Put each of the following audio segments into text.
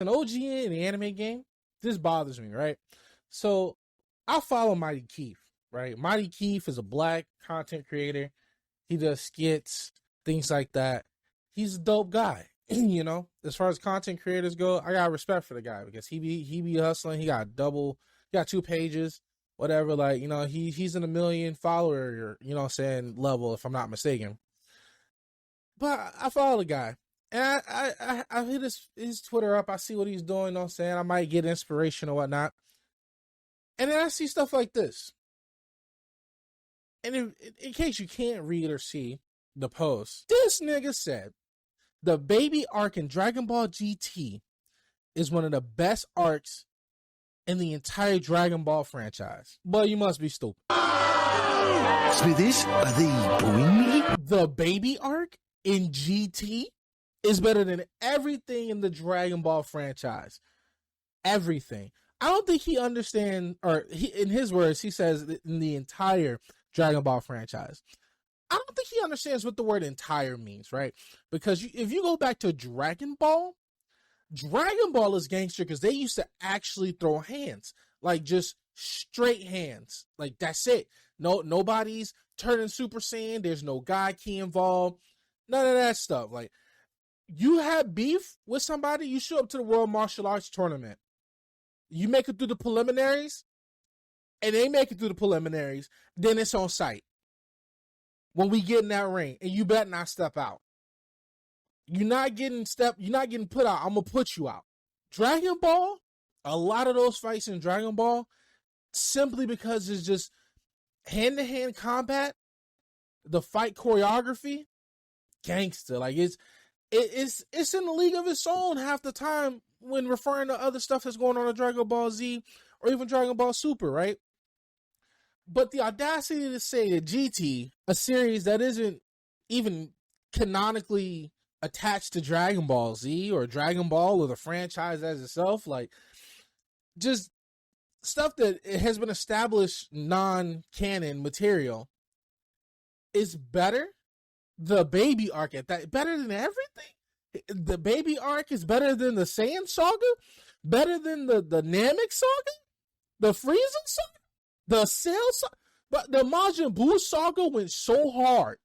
an OG in the anime game, this bothers me, right? So I follow Mighty Keef, right? Mighty Keef is a black content creator. He does skits, things like that. He's a dope guy. You know, as far as content creators go, I got respect for the guy because he be hustling. He got 2 pages, whatever. Like, you know, he's in a million follower, you know what I'm saying, level, if I'm not mistaken. But I follow the guy. And I hit his Twitter up. I see what he's doing, you know what I'm saying? I might get inspiration or whatnot. And then I see stuff like this. And in case you can't read or see the post, this nigga said, the baby arc in Dragon Ball GT is one of the best arcs in the entire Dragon Ball franchise. But you must be stupid. Smithies, are they booing me? The baby arc in GT is better than everything in the Dragon Ball franchise. Everything. I don't think he understands, or in his words, he says in the entire Dragon Ball franchise. I don't think he understands what the word entire means, right? Because if you go back to Dragon Ball is gangster because they used to actually throw hands, like just straight hands. Like that's it. Nobody's turning Super Saiyan. There's no God Key involved. None of that stuff. Like you have beef with somebody, you show up to the World Martial Arts Tournament. You make it through the preliminaries, and they make it through the preliminaries, then it's on site. When we get in that ring, and you better not step out. You're not getting put out. I'm gonna put you out. Dragon Ball, a lot of those fights in Dragon Ball, simply because it's just hand-to-hand combat, the fight choreography, gangster. Like it's in the league of its own half the time when referring to other stuff that's going on in Dragon Ball Z or even Dragon Ball Super, right? But the audacity to say that GT, a series that isn't even canonically attached to Dragon Ball Z or Dragon Ball or the franchise as itself, like just stuff that has been established non-canon material, is better. The baby arc at that, better than everything. The baby arc is better than the Saiyan saga, better than the Namek saga, the Frieza saga, the Cell saga. But the Majin Buu saga went so hard.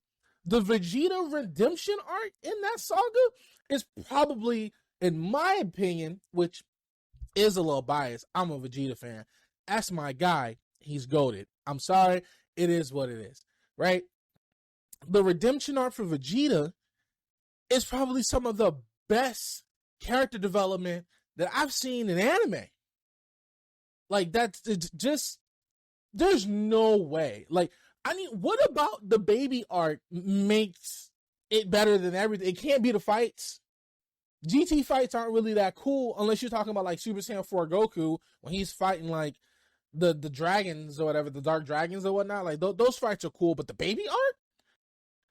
The Vegeta redemption arc in that saga is probably, in my opinion, which is a little biased, I'm a Vegeta fan. That's my guy. He's goated. I'm sorry. It is what it is, right? The redemption arc for Vegeta is probably some of the best character development that I've seen in anime. Like, that's just, there's no way. Like, I mean, what about the baby arc makes it better than everything? It can't be the fights. GT fights aren't really that cool unless you're talking about like Super Saiyan 4 Goku when he's fighting like the dragons or whatever, the dark dragons or whatnot. Like those fights are cool, but the baby arc,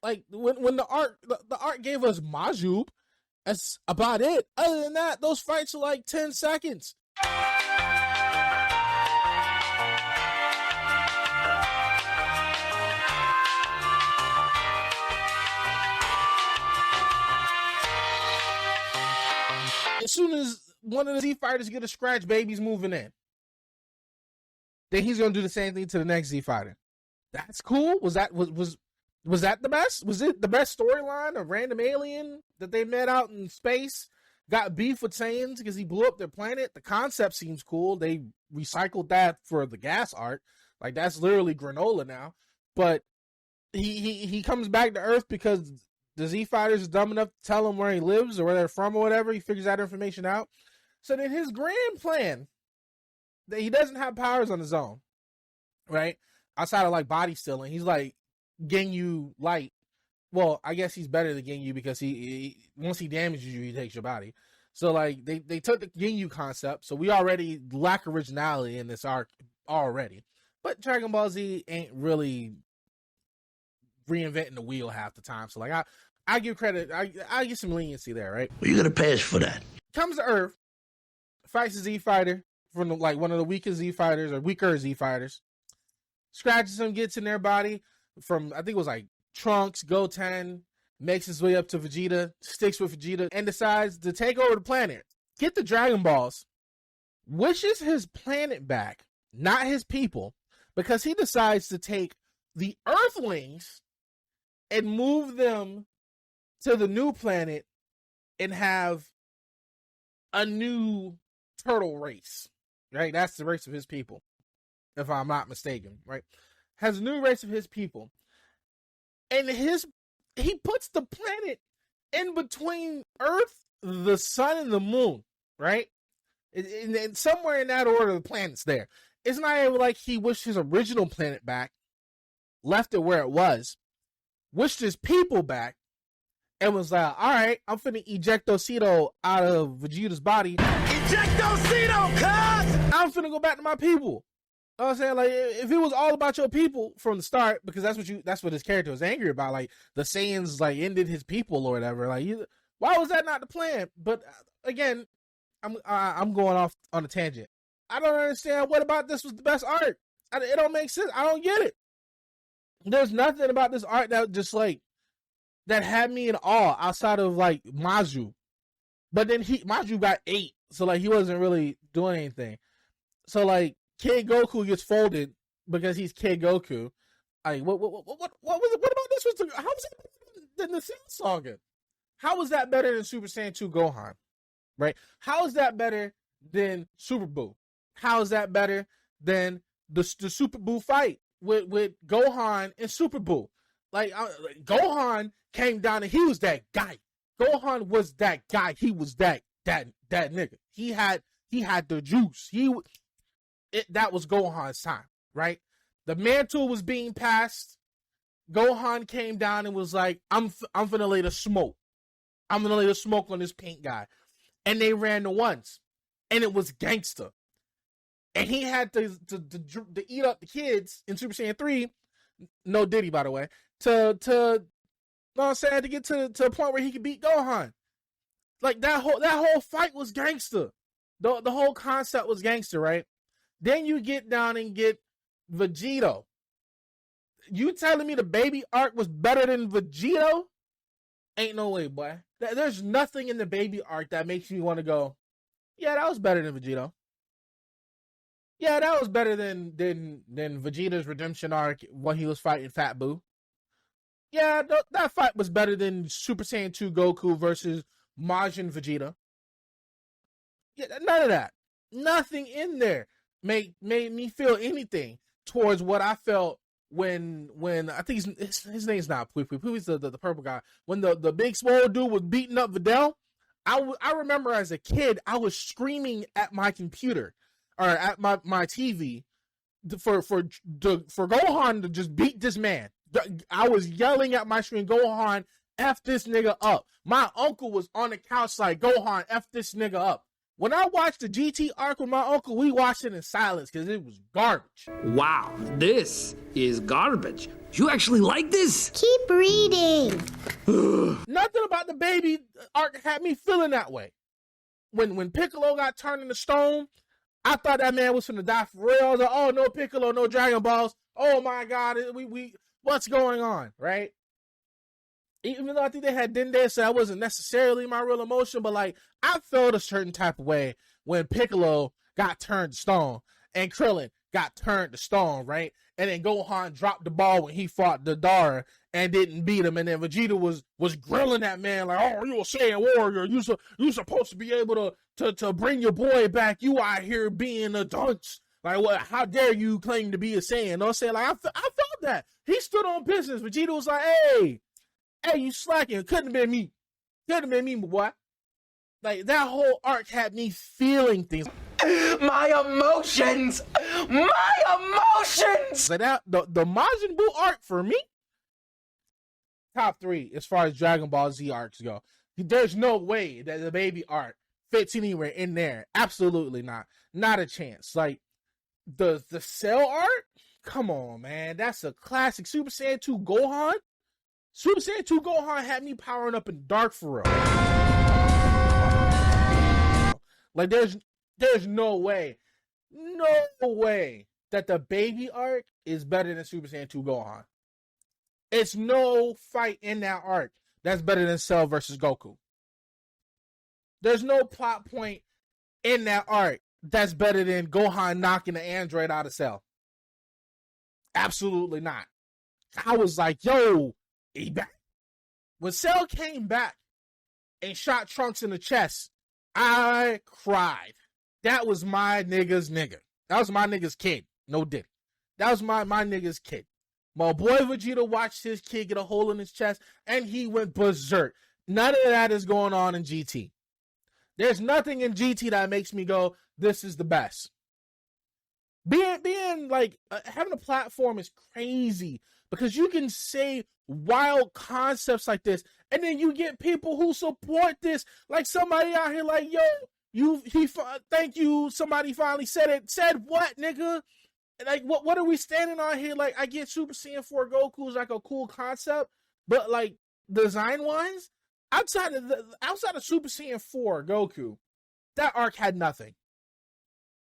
like when the art gave us Majub, that's about it. Other than that, those fights are like 10 seconds. As soon as one of the Z fighters get a scratch, baby's moving in. Then he's gonna do the same thing to the next Z fighter. That's cool. Was that the best? Was it the best storyline? A random alien that they met out in space got beef with Saiyans because he blew up their planet. The concept seems cool. They recycled that for the gas art. Like that's literally granola now. But he comes back to Earth because the Z fighters is dumb enough to tell him where he lives or where they're from or whatever. He figures that information out. So then his grand plan, that he doesn't have powers on his own, right? Outside of like body stealing, he's like Ginyu light. Well, I guess he's better than Ginyu because he once he damages you, he takes your body. So like they took the Ginyu concept. So we already lack originality in this arc already. But Dragon Ball Z ain't really reinventing the wheel half the time. So like I give credit, I get some leniency there, right? Well, you gotta pass for that. Comes to Earth, fights a Z fighter from like one of the weakest Z fighters or weaker Z fighters, scratches him, gets in their body from I think it was like Trunks, Goten, makes his way up to Vegeta, sticks with Vegeta, and decides to take over the planet. get the Dragon Balls, wishes his planet back, not his people, because he decides to take the Earthlings and move them to the new planet and have a new turtle race, right? That's the race of his people, if I'm not mistaken, right? Has a new race of his people. And he puts the planet in between Earth, the sun, and the moon, right? And somewhere in that order, the planet's there. It's not even like he wished his original planet back, left it where it was, wished his people back, and was like, all right, I'm finna ejectocito out of Vegeta's body. Ejectocito, cuz! I'm finna go back to my people. You know what I'm saying? Like, if it was all about your people from the start, because that's what his character was angry about, like, the Saiyans, like, ended his people or whatever, like, why was that not the plan? But, again, I'm going off on a tangent. I don't understand what about this was the best art. It don't make sense. I don't get it. There's nothing about this art that just, like, that had me in awe outside of, like, Maju. But then Maju got 8, so, like, he wasn't really doing anything. So, like, Kid Goku gets folded because he's Kid Goku. Like, what was it? What about this? How was that better than the Cell Saga? How was that better than Super Saiyan 2 Gohan? Right? How is that better than Super Buu? How is that better than the Super Buu fight with Gohan and Super Buu? Like, Gohan came down and he was that guy. Gohan was that guy. He was that nigga. He had the juice. That was Gohan's time, right? The mantle was being passed. Gohan came down and was like, I'm finna lay the smoke. I'm gonna lay the smoke on this pink guy. And they ran the ones. And it was gangster. And he had to eat up the kids in Super Saiyan 3. No Diddy, by the way. To know what I'm saying, to get to a point where he could beat Gohan. Like, that whole fight was gangster. The whole concept was gangster, right? Then you get down and get Vegito. You telling me the baby arc was better than Vegito? Ain't no way, boy. There's nothing in the baby arc that makes me want to go, yeah, that was better than Vegito. Yeah, that was better than Vegeta's redemption arc when he was fighting Fat Boo. Yeah, that fight was better than Super Saiyan 2 Goku versus Majin Vegeta. Yeah, none of that. Nothing in there made me feel anything towards what I felt when I think his name's not Pui Pui. Pui's the purple guy. When the big swole dude was beating up Videl, I remember as a kid I was screaming at my computer or at my TV for Gohan to just beat this man. I was yelling at my screen, Gohan, F this nigga up. My uncle was on the couch like, Gohan, F this nigga up. When I watched the GT arc with my uncle, we watched it in silence because it was garbage. Wow, this is garbage. You actually like this? Keep reading. Nothing about the baby arc had me feeling that way. When Piccolo got turned into stone, I thought that man was finna die for real. I was like, oh, no Piccolo, no Dragon Balls. Oh my God, what's going on, right? Even though I think they had Dende, so that wasn't necessarily my real emotion, but like I felt a certain type of way when Piccolo got turned to stone and Krillin got turned to stone, right? And then Gohan dropped the ball when he fought Dadara and didn't beat him, and then Vegeta was grilling that man like, "Oh, you a Saiyan warrior? You supposed to be able to bring your boy back? You out here being a dunce? Like, what? How dare you claim to be a Saiyan?" You know what I'm saying? Like I felt that he stood on business. Vegeta was like, "Hey, you slacking. It couldn't have been me. Couldn't have been me, my boy." Like, that whole arc had me feeling things. My emotions! My emotions! Like that, the Majin Buu arc for me, top 3 as far as Dragon Ball Z arcs go. There's no way that the baby arc fits anywhere in there. Absolutely not. Not a chance. Like, the Cell arc? Come on, man. That's a classic. Super Saiyan 2 Gohan? Super Saiyan 2 Gohan had me powering up in dark for real. Like, there's no way that the baby arc is better than Super Saiyan 2 Gohan. It's no fight in that arc that's better than Cell versus Goku. There's no plot point in that arc that's better than Gohan knocking the android out of Cell? Absolutely not. I was like, yo, he back. When Cell came back and shot Trunks in the chest, I cried. That was my nigga's nigga. That was my nigga's kid. No dick. That was my nigga's kid. My boy Vegeta watched his kid get a hole in his chest, and he went berserk. None of that is going on in GT. There's nothing in GT that makes me go, this is the best. Being like, having a platform is crazy because you can say wild concepts like this, and then you get people who support this. Like somebody out here like, yo, thank you. Somebody finally said it. Said what, nigga? Like, what are we standing on here? Like, I get Super Saiyan 4 Goku is like a cool concept, but like design-wise, outside of Super Saiyan 4 Goku, that arc had nothing.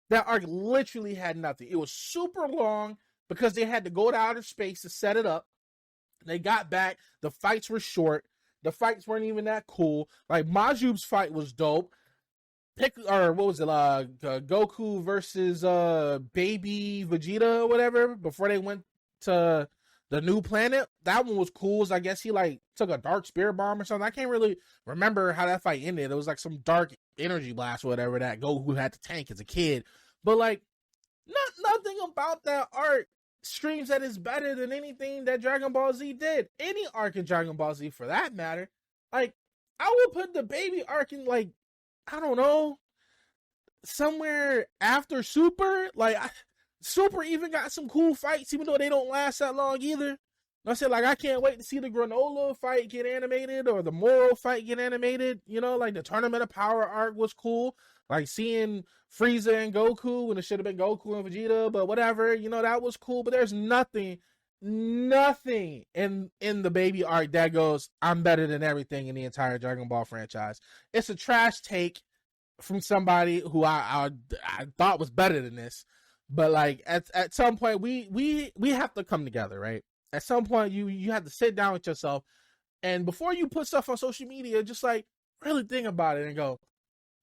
That arc literally had nothing. It was super long because they had to go to outer space to set it up. They got back. The fights were short. The fights weren't even that cool. Like, Majub's fight was dope. Goku versus baby Vegeta or whatever before they went to the new planet. That one was cool. I guess he like took a dark spirit bomb or something. I can't really remember how that fight ended. It was like some dark energy blast or whatever that Goku had to tank as a kid. But like, nothing about that arc screams that it's better than anything that Dragon Ball Z did. Any arc in Dragon Ball Z for that matter. Like, I would put the baby arc in like, I don't know, somewhere after Super. Like, Super even got some cool fights, even though they don't last that long either. I said, like, I can't wait to see the Granola fight get animated or the Moro fight get animated. You know, like the Tournament of Power arc was cool. Like seeing Frieza and Goku when it should have been Goku and Vegeta, but whatever, you know, that was cool. But there's nothing in the baby arc that goes, I'm better than everything in the entire Dragon Ball franchise. It's a trash take from somebody who I thought was better than this. But like at some point we have to come together, right? At some point you have to sit down with yourself, and before you put stuff on social media, just like really think about it and go,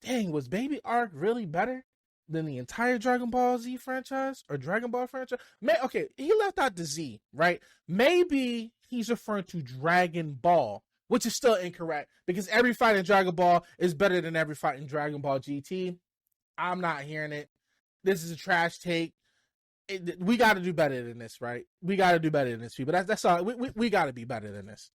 dang, was Baby Arc really better than the entire Dragon Ball Z franchise or Dragon Ball franchise? Okay, he left out the Z, right? Maybe he's referring to Dragon Ball, which is still incorrect because every fight in Dragon Ball is better than every fight in Dragon Ball GT. I'm not hearing it. This is a trash take. We got to do better than this, right? We got to do better than this, people. That's all. We got to be better than this.